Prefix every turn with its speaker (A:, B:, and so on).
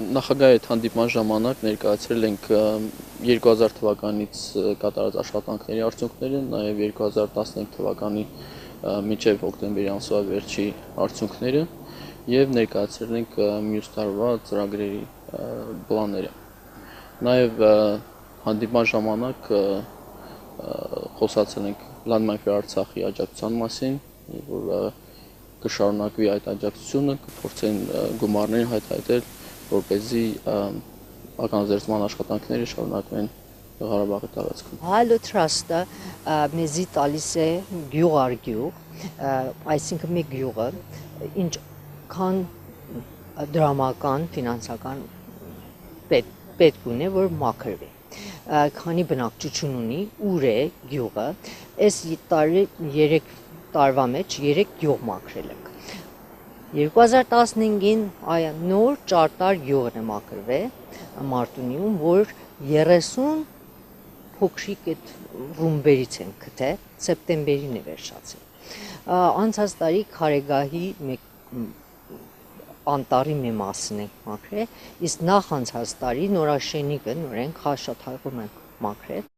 A: Նախագահի հետ հանդիպման ժամանակ ներկայացրել ենք 2000 թվականից կատարած աշխատանքների արդյունքները, նաև 2015 թվականի մինչև հոկտեմբերի ամսվա վերջի արդյունքները եւ ներկայացրել ենք մյուս տարվա ծրագրերի պլանները։ Նաև հանդիպման ժամանակ խոսացել ենք Landmark Արցախի աջակցության մասին, որ կշարունակվի այդ աջակցությունը, կփորձեն գումարներ հայտարարել, որպեսզի ականաձերծման աշխատանքները շարունակվեն Ղարաբաղի տարածքում։
B: Halo Trust-ը մեզի տալիս է գյուղ առ գյուղ, այսինքն մի գյուղը ինչքան դրամական, ֆինանսական պետք ունի, որ մաքրվի։ Քանի բնակչություն ունի, ուր է գյուղը, այս տարի 3 տարվա մեջ 3 գյուղ մաքրել ենք։ 2015-ին նոր Ճարտար գյուղն է մաքրվել Մարտունիում, որ 30 փոքրիկ այդ ռումբերից են գտել, սեպտեմբերին է վերջացել։ Անցած տարի Քարեգահի անտառի մի մասն ենք մաքրել, իսկ նախ անցած տարի Նորաշենիկը նորեն Խաշաթաղում ենք մաքրել։